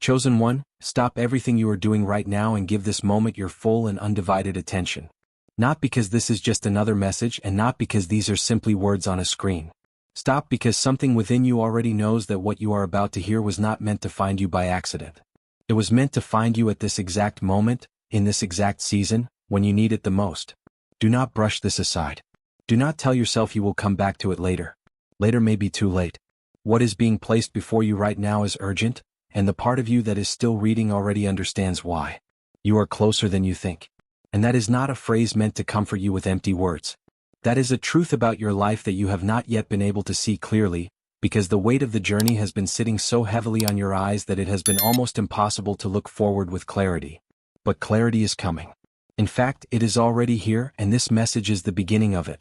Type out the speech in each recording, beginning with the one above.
Chosen one, stop everything you are doing right now and give this moment your full and undivided attention. Not because this is just another message and not because these are simply words on a screen. Stop because something within you already knows that what you are about to hear was not meant to find you by accident. It was meant to find you at this exact moment, in this exact season, when you need it the most. Do not brush this aside. Do not tell yourself you will come back to it later. Later may be too late. What is being placed before you right now is urgent, and the part of you that is still reading already understands why. You are closer than you think. And that is not a phrase meant to comfort you with empty words. That is a truth about your life that you have not yet been able to see clearly, because the weight of the journey has been sitting so heavily on your eyes that it has been almost impossible to look forward with clarity. But clarity is coming. In fact, it is already here, and this message is the beginning of it.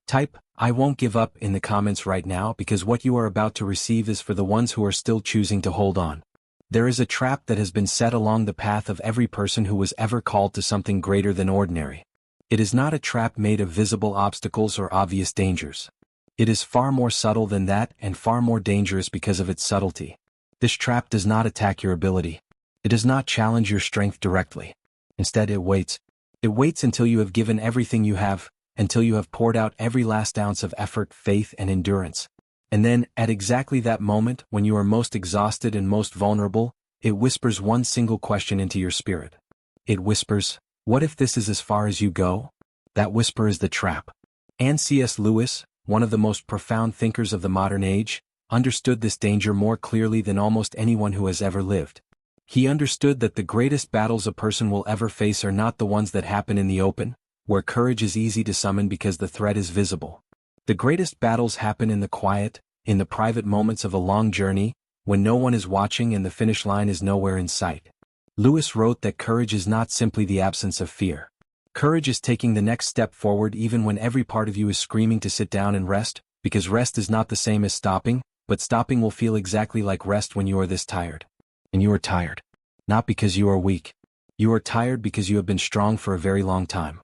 Type, "I won't give up" in the comments right now, because what you are about to receive is for the ones who are still choosing to hold on. There is a trap that has been set along the path of every person who was ever called to something greater than ordinary. It is not a trap made of visible obstacles or obvious dangers. It is far more subtle than that and far more dangerous because of its subtlety. This trap does not attack your ability. It does not challenge your strength directly. Instead, it waits. It waits until you have given everything you have, until you have poured out every last ounce of effort, faith, and endurance. And then, at exactly that moment, when you are most exhausted and most vulnerable, it whispers one single question into your spirit. It whispers, "What if this is as far as you go?" That whisper is the trap. And C.S. Lewis, one of the most profound thinkers of the modern age, understood this danger more clearly than almost anyone who has ever lived. He understood that the greatest battles a person will ever face are not the ones that happen in the open, where courage is easy to summon because the threat is visible. The greatest battles happen in the quiet, in the private moments of a long journey, when no one is watching and the finish line is nowhere in sight. Lewis wrote that courage is not simply the absence of fear. Courage is taking the next step forward even when every part of you is screaming to sit down and rest, because rest is not the same as stopping, but stopping will feel exactly like rest when you are this tired. And you are tired. Not because you are weak. You are tired because you have been strong for a very long time.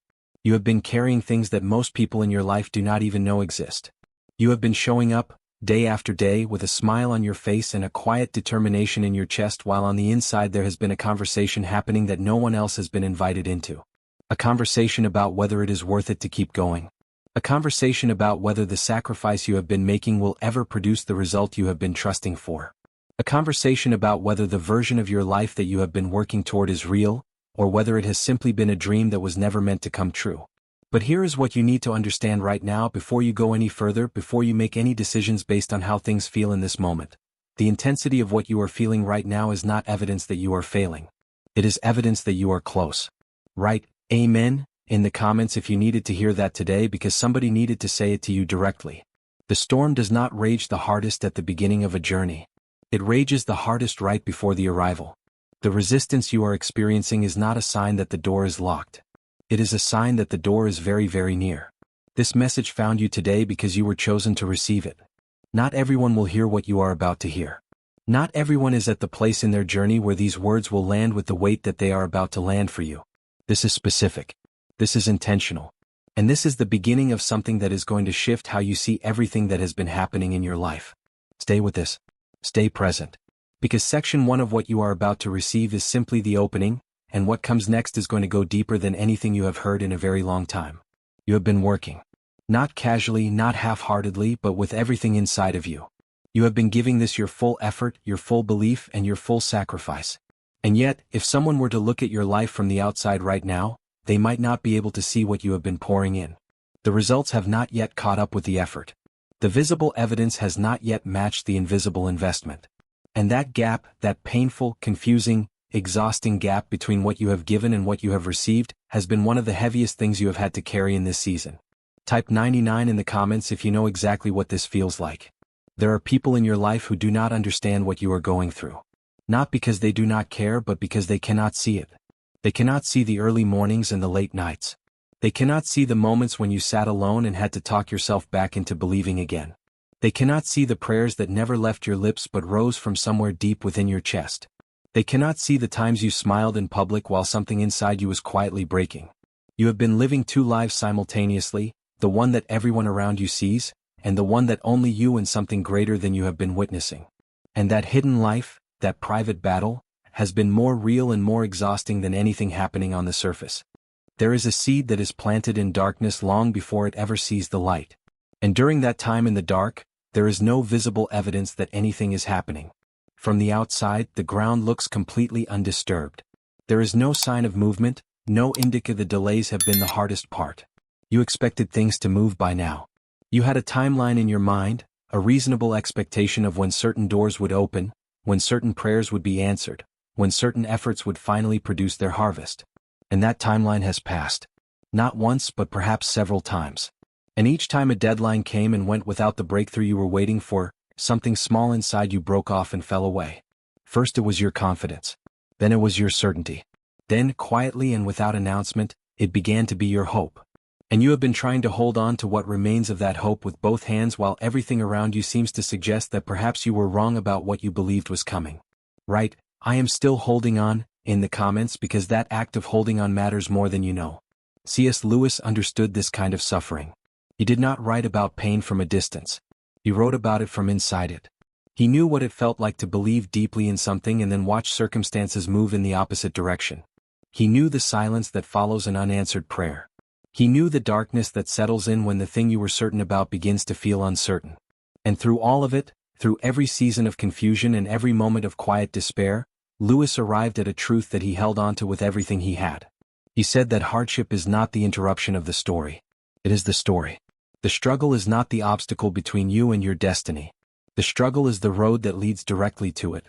You have been carrying things that most people in your life do not even know exist. You have been showing up, day after day, with a smile on your face and a quiet determination in your chest, while on the inside there has been a conversation happening that no one else has been invited into. A conversation about whether it is worth it to keep going. A conversation about whether the sacrifice you have been making will ever produce the result you have been trusting for. A conversation about whether the version of your life that you have been working toward is real, or whether it has simply been a dream that was never meant to come true. But here is what you need to understand right now before you go any further, before you make any decisions based on how things feel in this moment. The intensity of what you are feeling right now is not evidence that you are failing. It is evidence that you are close. Right? Amen in the comments if you needed to hear that today, because somebody needed to say it to you directly. The storm does not rage the hardest at the beginning of a journey. It rages the hardest right before the arrival. The resistance you are experiencing is not a sign that the door is locked. It is a sign that the door is very, very near. This message found you today because you were chosen to receive it. Not everyone will hear what you are about to hear. Not everyone is at the place in their journey where these words will land with the weight that they are about to land for you. This is specific. This is intentional. And this is the beginning of something that is going to shift how you see everything that has been happening in your life. Stay with this. Stay present. Because section 1 of what you are about to receive is simply the opening, and what comes next is going to go deeper than anything you have heard in a very long time. You have been working. Not casually, not half-heartedly, but with everything inside of you. You have been giving this your full effort, your full belief, and your full sacrifice. And yet, if someone were to look at your life from the outside right now, they might not be able to see what you have been pouring in. The results have not yet caught up with the effort. The visible evidence has not yet matched the invisible investment. And that gap, that painful, confusing, exhausting gap between what you have given and what you have received, has been one of the heaviest things you have had to carry in this season. Type 99 in the comments if you know exactly what this feels like. There are people in your life who do not understand what you are going through. Not because they do not care, but because they cannot see it. They cannot see the early mornings and the late nights. They cannot see the moments when you sat alone and had to talk yourself back into believing again. They cannot see the prayers that never left your lips but rose from somewhere deep within your chest. They cannot see the times you smiled in public while something inside you was quietly breaking. You have been living two lives simultaneously, the one that everyone around you sees, and the one that only you and something greater than you have been witnessing. And that hidden life, that private battle, has been more real and more exhausting than anything happening on the surface. There is a seed that is planted in darkness long before it ever sees the light. And during that time in the dark, there is no visible evidence that anything is happening. From the outside, the ground looks completely undisturbed. There is no sign of movement, no indica. The delays have been the hardest part. You expected things to move by now. You had a timeline in your mind, a reasonable expectation of when certain doors would open, when certain prayers would be answered, when certain efforts would finally produce their harvest. And that timeline has passed. Not once but perhaps several times. And each time a deadline came and went without the breakthrough you were waiting for, something small inside you broke off and fell away. First it was your confidence. Then it was your certainty. Then, quietly and without announcement, it began to be your hope. And you have been trying to hold on to what remains of that hope with both hands while everything around you seems to suggest that perhaps you were wrong about what you believed was coming. Right, I am still holding on, in the comments, because that act of holding on matters more than you know. C.S. Lewis understood this kind of suffering. He did not write about pain from a distance. He wrote about it from inside it. He knew what it felt like to believe deeply in something and then watch circumstances move in the opposite direction. He knew the silence that follows an unanswered prayer. He knew the darkness that settles in when the thing you were certain about begins to feel uncertain. And through all of it, through every season of confusion and every moment of quiet despair, Lewis arrived at a truth that he held onto with everything he had. He said that hardship is not the interruption of the story. It is the story. The struggle is not the obstacle between you and your destiny. The struggle is the road that leads directly to it.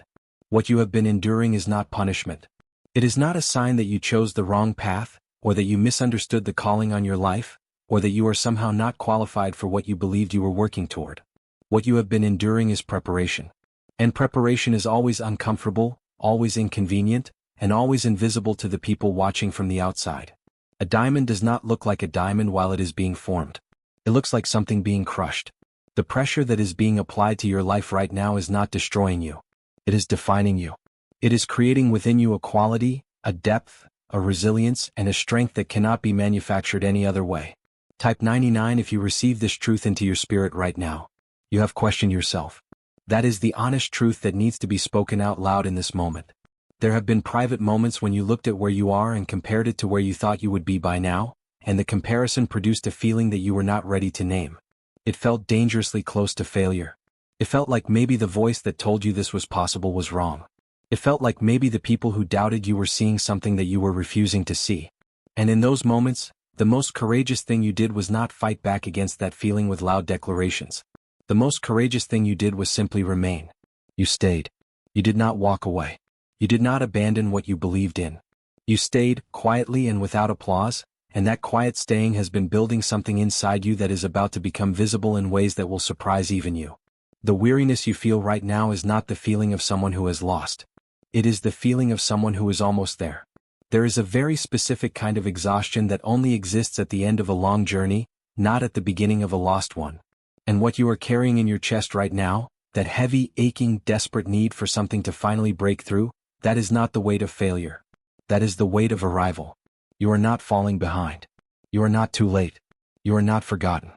What you have been enduring is not punishment. It is not a sign that you chose the wrong path, or that you misunderstood the calling on your life, or that you are somehow not qualified for what you believed you were working toward. What you have been enduring is preparation. And preparation is always uncomfortable, always inconvenient, and always invisible to the people watching from the outside. A diamond does not look like a diamond while it is being formed. It looks like something being crushed. The pressure that is being applied to your life right now is not destroying you. It is defining you. It is creating within you a quality, a depth, a resilience, and a strength that cannot be manufactured any other way. Type 99 if you receive this truth into your spirit right now. You have questioned yourself. That is the honest truth that needs to be spoken out loud in this moment. There have been private moments when you looked at where you are and compared it to where you thought you would be by now, and the comparison produced a feeling that you were not ready to name. It felt dangerously close to failure. It felt like maybe the voice that told you this was possible was wrong. It felt like maybe the people who doubted you were seeing something that you were refusing to see. And in those moments, the most courageous thing you did was not fight back against that feeling with loud declarations. The most courageous thing you did was simply remain. You stayed. You did not walk away. You did not abandon what you believed in. You stayed, quietly and without applause, and that quiet staying has been building something inside you that is about to become visible in ways that will surprise even you. The weariness you feel right now is not the feeling of someone who has lost. It is the feeling of someone who is almost there. There is a very specific kind of exhaustion that only exists at the end of a long journey, not at the beginning of a lost one. And what you are carrying in your chest right now, that heavy, aching, desperate need for something to finally break through, that is not the weight of failure. That is the weight of arrival. You are not falling behind. You are not too late. You are not forgotten.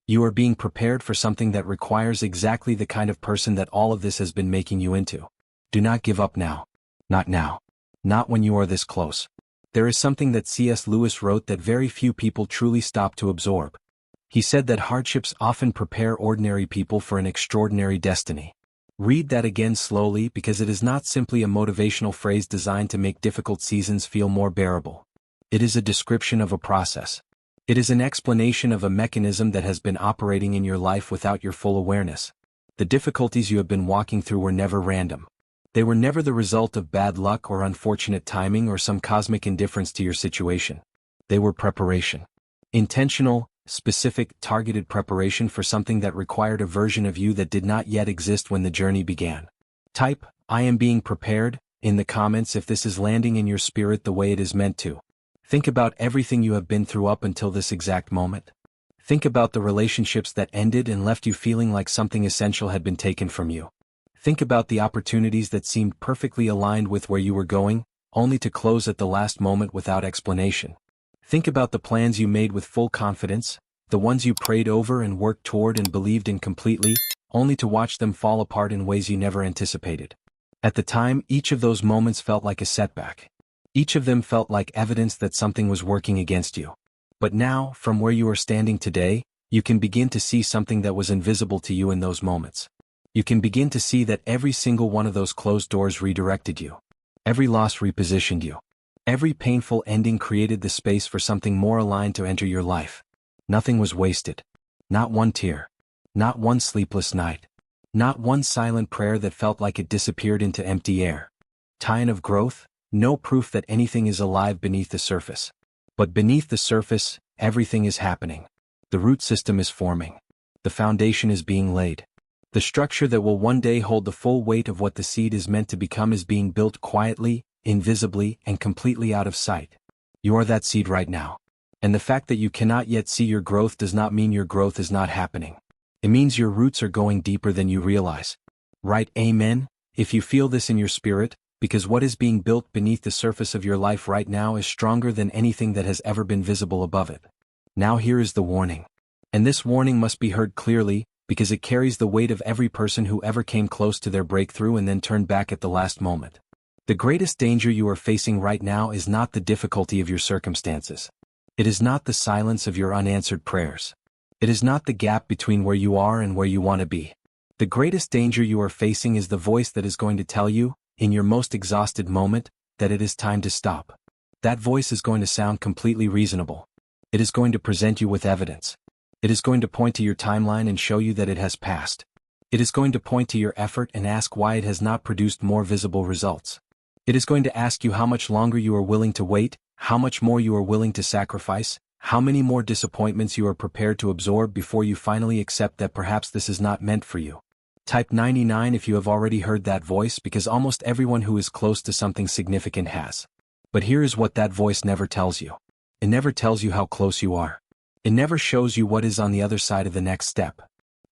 You are being prepared for something that requires exactly the kind of person that all of this has been making you into. Do not give up now. Not now. Not when you are this close. There is something that C.S. Lewis wrote that very few people truly stop to absorb. He said that hardships often prepare ordinary people for an extraordinary destiny. Read that again slowly because it is not simply a motivational phrase designed to make difficult seasons feel more bearable. It is a description of a process. It is an explanation of a mechanism that has been operating in your life without your full awareness. The difficulties you have been walking through were never random. They were never the result of bad luck or unfortunate timing or some cosmic indifference to your situation. They were preparation. Intentional, specific, targeted preparation for something that required a version of you that did not yet exist when the journey began. Type, "I am being prepared," in the comments if this is landing in your spirit the way it is meant to. Think about everything you have been through up until this exact moment. Think about the relationships that ended and left you feeling like something essential had been taken from you. Think about the opportunities that seemed perfectly aligned with where you were going, only to close at the last moment without explanation. Think about the plans you made with full confidence, the ones you prayed over and worked toward and believed in completely, only to watch them fall apart in ways you never anticipated. At the time, each of those moments felt like a setback. Each of them felt like evidence that something was working against you. But now, from where you are standing today, you can begin to see something that was invisible to you in those moments. You can begin to see that every single one of those closed doors redirected you. Every loss repositioned you. Every painful ending created the space for something more aligned to enter your life. Nothing was wasted. Not one tear. Not one sleepless night. Not one silent prayer that felt like it disappeared into empty air. Time of growth, no proof that anything is alive beneath the surface. But beneath the surface, everything is happening. The root system is forming. The foundation is being laid. The structure that will one day hold the full weight of what the seed is meant to become is being built quietly, invisibly, and completely out of sight. You are that seed right now. And the fact that you cannot yet see your growth does not mean your growth is not happening. It means your roots are going deeper than you realize. Right? Amen? If you feel this in your spirit, because what is being built beneath the surface of your life right now is stronger than anything that has ever been visible above it. Now here is the warning. And this warning must be heard clearly, because it carries the weight of every person who ever came close to their breakthrough and then turned back at the last moment. The greatest danger you are facing right now is not the difficulty of your circumstances. It is not the silence of your unanswered prayers. It is not the gap between where you are and where you want to be. The greatest danger you are facing is the voice that is going to tell you, in your most exhausted moment, that it is time to stop. That voice is going to sound completely reasonable. It is going to present you with evidence. It is going to point to your timeline and show you that it has passed. It is going to point to your effort and ask why it has not produced more visible results. It is going to ask you how much longer you are willing to wait, how much more you are willing to sacrifice, how many more disappointments you are prepared to absorb before you finally accept that perhaps this is not meant for you. Type 99 if you have already heard that voice, because almost everyone who is close to something significant has. But here is what that voice never tells you. It never tells you how close you are. It never shows you what is on the other side of the next step.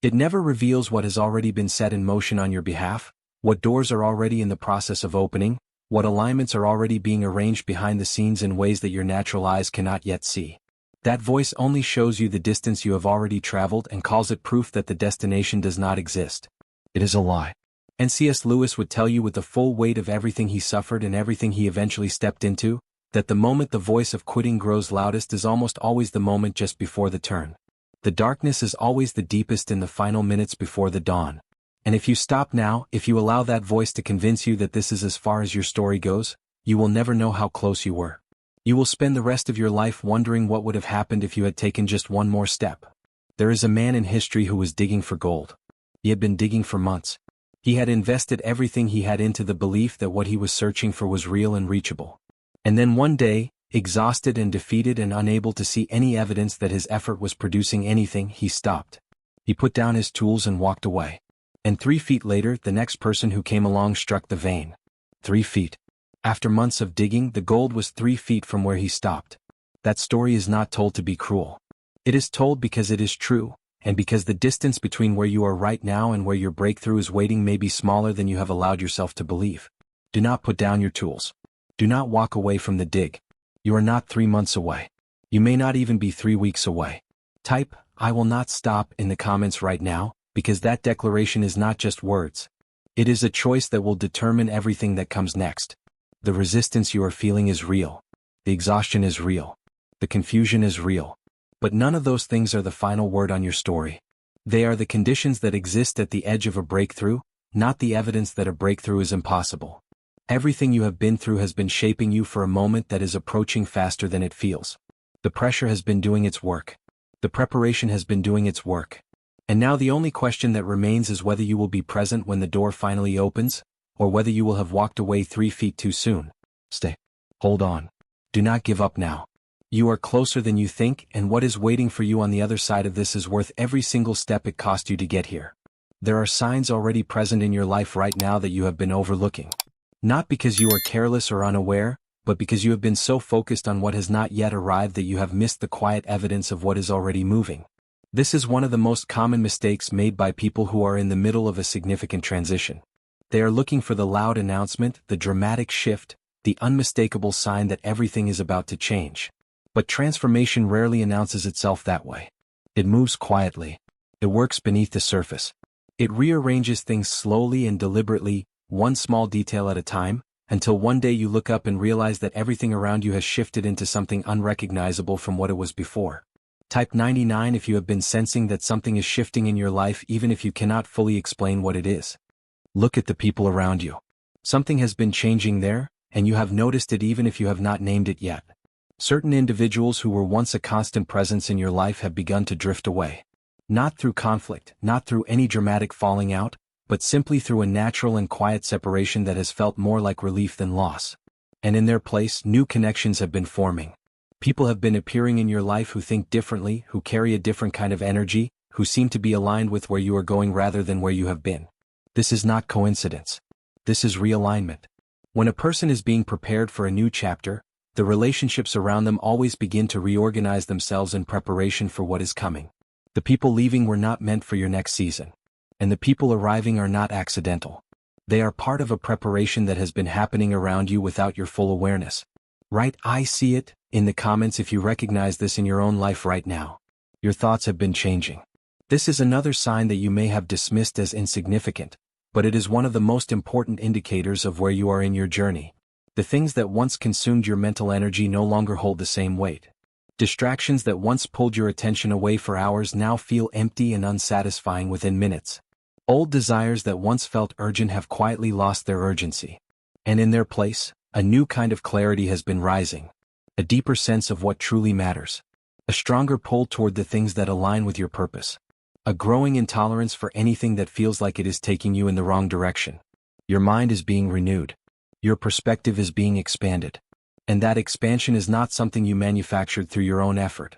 It never reveals what has already been set in motion on your behalf, what doors are already in the process of opening, what alignments are already being arranged behind the scenes in ways that your natural eyes cannot yet see. That voice only shows you the distance you have already traveled and calls it proof that the destination does not exist. It is a lie. And C.S. Lewis would tell you with the full weight of everything he suffered and everything he eventually stepped into, that the moment the voice of quitting grows loudest is almost always the moment just before the turn. The darkness is always the deepest in the final minutes before the dawn. And if you stop now, if you allow that voice to convince you that this is as far as your story goes, you will never know how close you were. You will spend the rest of your life wondering what would have happened if you had taken just one more step. There is a man in history who was digging for gold. He had been digging for months. He had invested everything he had into the belief that what he was searching for was real and reachable. And then one day, exhausted and defeated and unable to see any evidence that his effort was producing anything, he stopped. He put down his tools and walked away. And 3 feet later, the next person who came along struck the vein. 3 feet. After months of digging, the gold was 3 feet from where he stopped. That story is not told to be cruel. It is told because it is true, and because the distance between where you are right now and where your breakthrough is waiting may be smaller than you have allowed yourself to believe. Do not put down your tools. Do not walk away from the dig. You are not 3 months away. You may not even be 3 weeks away. Type, "I will not stop" in the comments right now, because that declaration is not just words. It is a choice that will determine everything that comes next. The resistance you are feeling is real. The exhaustion is real. The confusion is real. But none of those things are the final word on your story. They are the conditions that exist at the edge of a breakthrough, not the evidence that a breakthrough is impossible. Everything you have been through has been shaping you for a moment that is approaching faster than it feels. The pressure has been doing its work. The preparation has been doing its work. And now the only question that remains is whether you will be present when the door finally opens, or whether you will have walked away 3 feet too soon. Stay. Hold on. Do not give up now. You are closer than you think, and what is waiting for you on the other side of this is worth every single step it cost you to get here. There are signs already present in your life right now that you have been overlooking. Not because you are careless or unaware, but because you have been so focused on what has not yet arrived that you have missed the quiet evidence of what is already moving. This is one of the most common mistakes made by people who are in the middle of a significant transition. They are looking for the loud announcement, the dramatic shift, the unmistakable sign that everything is about to change. But transformation rarely announces itself that way. It moves quietly. It works beneath the surface. It rearranges things slowly and deliberately, one small detail at a time, until one day you look up and realize that everything around you has shifted into something unrecognizable from what it was before. Type 99 if you have been sensing that something is shifting in your life even if you cannot fully explain what it is. Look at the people around you. Something has been changing there, and you have noticed it even if you have not named it yet. Certain individuals who were once a constant presence in your life have begun to drift away. Not through conflict, not through any dramatic falling out, but simply through a natural and quiet separation that has felt more like relief than loss. And in their place, new connections have been forming. People have been appearing in your life who think differently, who carry a different kind of energy, who seem to be aligned with where you are going rather than where you have been. This is not coincidence. This is realignment. When a person is being prepared for a new chapter, the relationships around them always begin to reorganize themselves in preparation for what is coming. The people leaving were not meant for your next season. And the people arriving are not accidental. They are part of a preparation that has been happening around you without your full awareness. Right? I see it. In the comments if you recognize this in your own life right now. Your thoughts have been changing. This is another sign that you may have dismissed as insignificant, but it is one of the most important indicators of where you are in your journey. The things that once consumed your mental energy no longer hold the same weight. Distractions that once pulled your attention away for hours now feel empty and unsatisfying within minutes. Old desires that once felt urgent have quietly lost their urgency. And in their place, a new kind of clarity has been rising. A deeper sense of what truly matters. A stronger pull toward the things that align with your purpose. A growing intolerance for anything that feels like it is taking you in the wrong direction. Your mind is being renewed. Your perspective is being expanded. And that expansion is not something you manufactured through your own effort.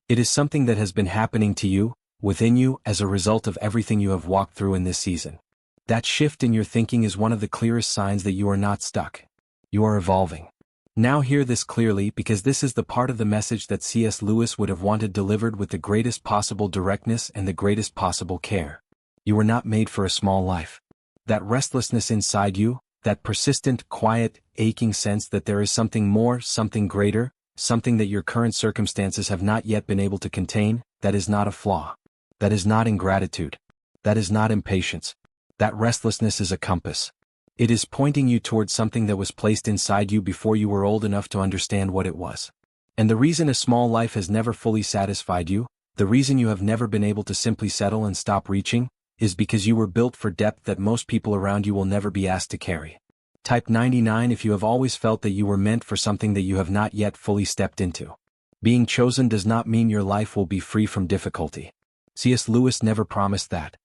It is something that has been happening to you, within you, as a result of everything you have walked through in this season. That shift in your thinking is one of the clearest signs that you are not stuck. You are evolving. Now hear this clearly because this is the part of the message that C.S. Lewis would have wanted delivered with the greatest possible directness and the greatest possible care. You were not made for a small life. That restlessness inside you, that persistent, quiet, aching sense that there is something more, something greater, something that your current circumstances have not yet been able to contain, that is not a flaw. That is not ingratitude. That is not impatience. That restlessness is a compass. It is pointing you towards something that was placed inside you before you were old enough to understand what it was. And the reason a small life has never fully satisfied you, the reason you have never been able to simply settle and stop reaching, is because you were built for depth that most people around you will never be asked to carry. Type 99 if you have always felt that you were meant for something that you have not yet fully stepped into. Being chosen does not mean your life will be free from difficulty. C.S. Lewis never promised that.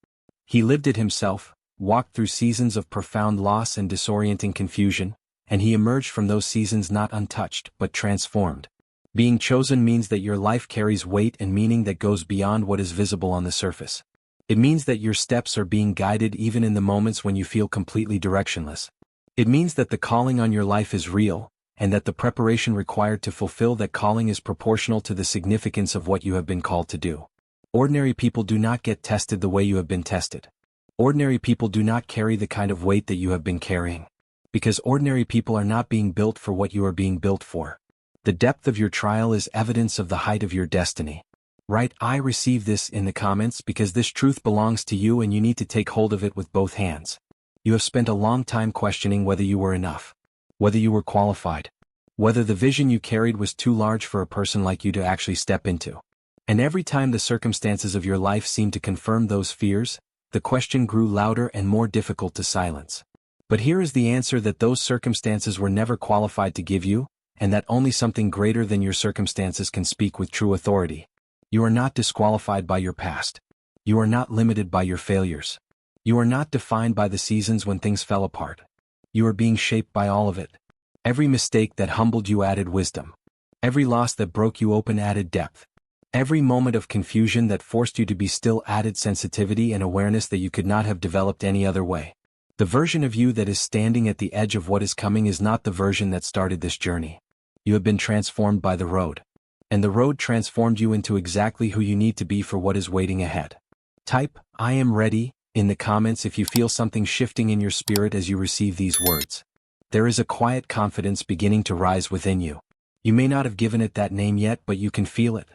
He lived it himself, walked through seasons of profound loss and disorienting confusion, and he emerged from those seasons not untouched but transformed. Being chosen means that your life carries weight and meaning that goes beyond what is visible on the surface. It means that your steps are being guided even in the moments when you feel completely directionless. It means that the calling on your life is real, and that the preparation required to fulfill that calling is proportional to the significance of what you have been called to do. Ordinary people do not get tested the way you have been tested. Ordinary people do not carry the kind of weight that you have been carrying. Because ordinary people are not being built for what you are being built for. The depth of your trial is evidence of the height of your destiny. Right? I receive this in the comments because this truth belongs to you and you need to take hold of it with both hands. You have spent a long time questioning whether you were enough. Whether you were qualified. Whether the vision you carried was too large for a person like you to actually step into. And every time the circumstances of your life seemed to confirm those fears, the question grew louder and more difficult to silence. But here is the answer that those circumstances were never qualified to give you, and that only something greater than your circumstances can speak with true authority. You are not disqualified by your past. You are not limited by your failures. You are not defined by the seasons when things fell apart. You are being shaped by all of it. Every mistake that humbled you added wisdom. Every loss that broke you open added depth. Every moment of confusion that forced you to be still added sensitivity and awareness that you could not have developed any other way. The version of you that is standing at the edge of what is coming is not the version that started this journey. You have been transformed by the road. And the road transformed you into exactly who you need to be for what is waiting ahead. Type, I am ready, in the comments if you feel something shifting in your spirit as you receive these words. There is a quiet confidence beginning to rise within you. You may not have given it that name yet, but you can feel it.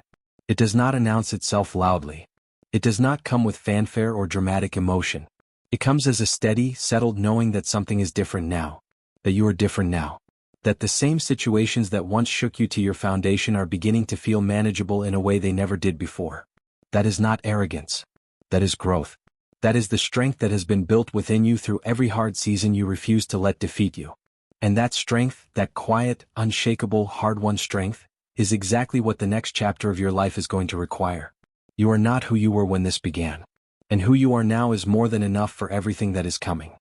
It does not announce itself loudly. It does not come with fanfare or dramatic emotion. It comes as a steady, settled knowing that something is different now. That you are different now. That the same situations that once shook you to your foundation are beginning to feel manageable in a way they never did before. That is not arrogance. That is growth. That is the strength that has been built within you through every hard season you refuse to let defeat you. And that strength, that quiet, unshakable, hard-won strength, is exactly what the next chapter of your life is going to require. You are not who you were when this began. And who you are now is more than enough for everything that is coming.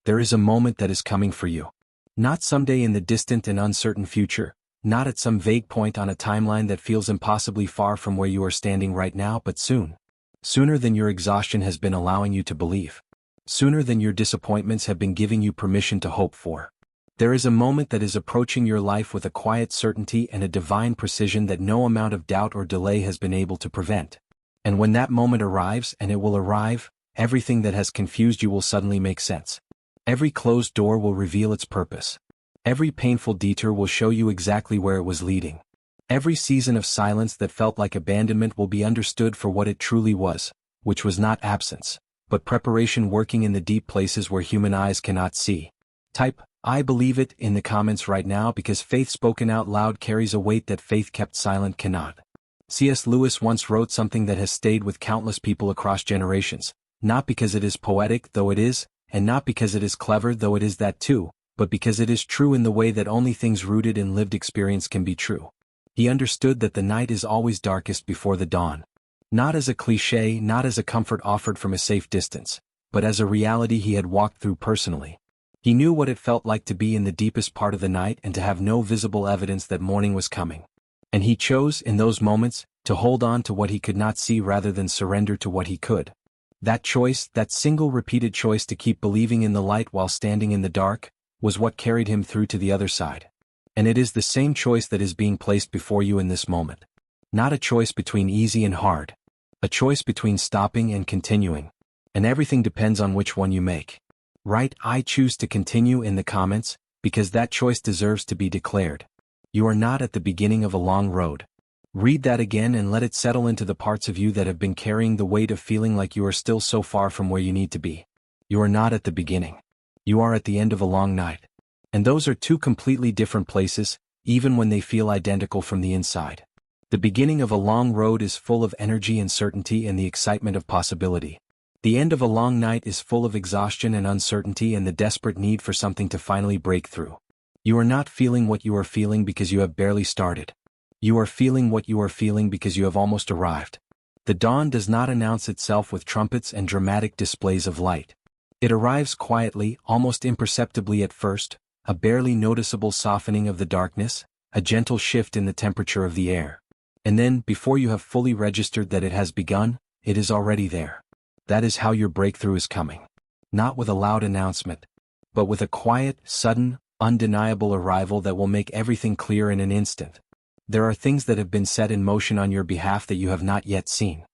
There is a moment that is coming for you. Not someday in the distant and uncertain future, not at some vague point on a timeline that feels impossibly far from where you are standing right now, but soon. Sooner than your exhaustion has been allowing you to believe. Sooner than your disappointments have been giving you permission to hope for. There is a moment that is approaching your life with a quiet certainty and a divine precision that no amount of doubt or delay has been able to prevent. And when that moment arrives, and it will arrive, everything that has confused you will suddenly make sense. Every closed door will reveal its purpose. Every painful detour will show you exactly where it was leading. Every season of silence that felt like abandonment will be understood for what it truly was, which was not absence, but preparation working in the deep places where human eyes cannot see. Type, "I believe it" in the comments right now, because faith spoken out loud carries a weight that faith kept silent cannot. C.S. Lewis once wrote something that has stayed with countless people across generations, not because it is poetic, though it is, and not because it is clever, though it is that too, but because it is true in the way that only things rooted in lived experience can be true. He understood that the night is always darkest before the dawn. Not as a cliché, not as a comfort offered from a safe distance, but as a reality he had walked through personally. He knew what it felt like to be in the deepest part of the night and to have no visible evidence that morning was coming. And he chose, in those moments, to hold on to what he could not see rather than surrender to what he could. That choice, that single repeated choice to keep believing in the light while standing in the dark, was what carried him through to the other side. And it is the same choice that is being placed before you in this moment. Not a choice between easy and hard. A choice between stopping and continuing. And everything depends on which one you make. Write "I choose to continue" in the comments, because that choice deserves to be declared. You are not at the beginning of a long road. Read that again and let it settle into the parts of you that have been carrying the weight of feeling like you are still so far from where you need to be. You are not at the beginning. You are at the end of a long night. And those are two completely different places, even when they feel identical from the inside. The beginning of a long road is full of energy and certainty and the excitement of possibility. The end of a long night is full of exhaustion and uncertainty and the desperate need for something to finally break through. You are not feeling what you are feeling because you have barely started. You are feeling what you are feeling because you have almost arrived. The dawn does not announce itself with trumpets and dramatic displays of light. It arrives quietly, almost imperceptibly at first, a barely noticeable softening of the darkness, a gentle shift in the temperature of the air. And then, before you have fully registered that it has begun, it is already there. That is how your breakthrough is coming. Not with a loud announcement, but with a quiet, sudden, undeniable arrival that will make everything clear in an instant. There are things that have been set in motion on your behalf that you have not yet seen.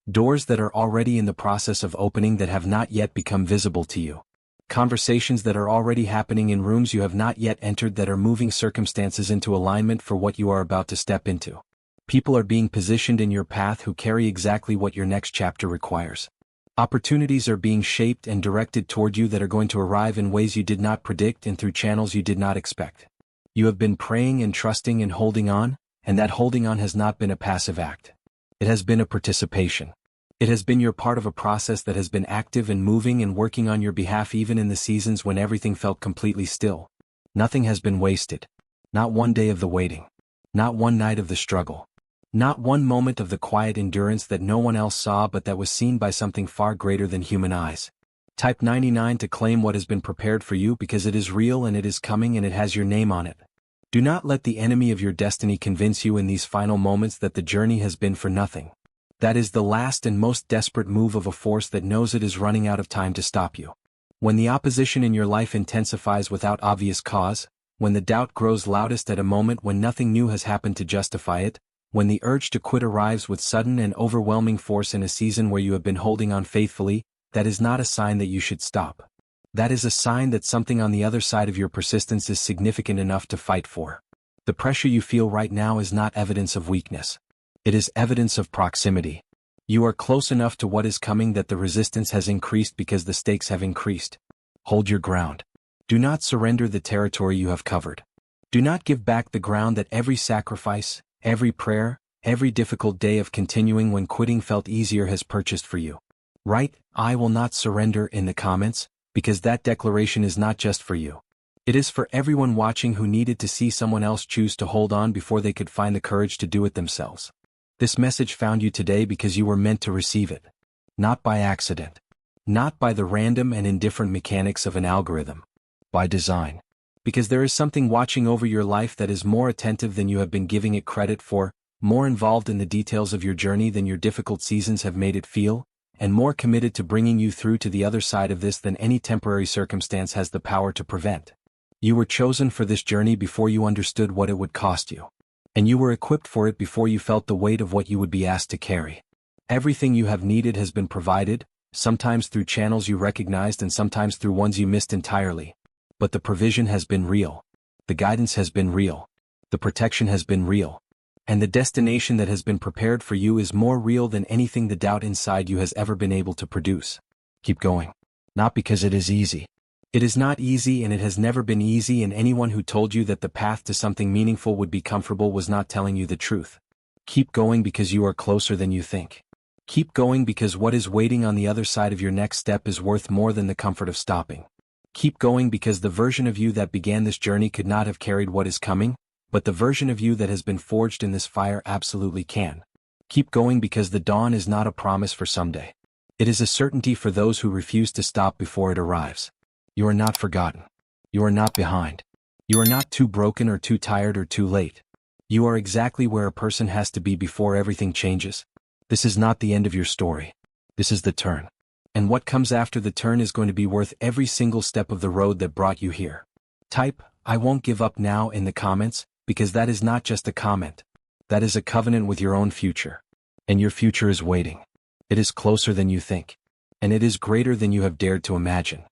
Doors that are already in the process of opening that have not yet become visible to you. Conversations that are already happening in rooms you have not yet entered that are moving circumstances into alignment for what you are about to step into. People are being positioned in your path who carry exactly what your next chapter requires. Opportunities are being shaped and directed toward you that are going to arrive in ways you did not predict and through channels you did not expect. You have been praying and trusting and holding on, and that holding on has not been a passive act. It has been a participation. It has been your part of a process that has been active and moving and working on your behalf even in the seasons when everything felt completely still. Nothing has been wasted. Not one day of the waiting. Not one night of the struggle. Not one moment of the quiet endurance that no one else saw but that was seen by something far greater than human eyes. Type 99 to claim what has been prepared for you because it is real and it is coming and it has your name on it. Do not let the enemy of your destiny convince you in these final moments that the journey has been for nothing. That is the last and most desperate move of a force that knows it is running out of time to stop you. When the opposition in your life intensifies without obvious cause, when the doubt grows loudest at a moment when nothing new has happened to justify it, when the urge to quit arrives with sudden and overwhelming force in a season where you have been holding on faithfully, that is not a sign that you should stop. That is a sign that something on the other side of your persistence is significant enough to fight for. The pressure you feel right now is not evidence of weakness. It is evidence of proximity. You are close enough to what is coming that the resistance has increased because the stakes have increased. Hold your ground. Do not surrender the territory you have covered. Do not give back the ground that every sacrifice, every prayer, every difficult day of continuing when quitting felt easier has purchased for you. Write, "I will not surrender" in the comments, because that declaration is not just for you. It is for everyone watching who needed to see someone else choose to hold on before they could find the courage to do it themselves. This message found you today because you were meant to receive it. Not by accident. Not by the random and indifferent mechanics of an algorithm. By design. Because there is something watching over your life that is more attentive than you have been giving it credit for, more involved in the details of your journey than your difficult seasons have made it feel, and more committed to bringing you through to the other side of this than any temporary circumstance has the power to prevent. You were chosen for this journey before you understood what it would cost you. And you were equipped for it before you felt the weight of what you would be asked to carry. Everything you have needed has been provided, sometimes through channels you recognized and sometimes through ones you missed entirely. But the provision has been real. The guidance has been real. The protection has been real. And the destination that has been prepared for you is more real than anything the doubt inside you has ever been able to produce. Keep going. Not because it is easy. It is not easy, and it has never been easy, and anyone who told you that the path to something meaningful would be comfortable was not telling you the truth. Keep going because you are closer than you think. Keep going because what is waiting on the other side of your next step is worth more than the comfort of stopping. Keep going because the version of you that began this journey could not have carried what is coming, but the version of you that has been forged in this fire absolutely can. Keep going because the dawn is not a promise for someday. It is a certainty for those who refuse to stop before it arrives. You are not forgotten. You are not behind. You are not too broken or too tired or too late. You are exactly where a person has to be before everything changes. This is not the end of your story. This is the turn. And what comes after the turn is going to be worth every single step of the road that brought you here. Type, "I won't give up now" in the comments, because that is not just a comment. That is a covenant with your own future. And your future is waiting. It is closer than you think. And it is greater than you have dared to imagine.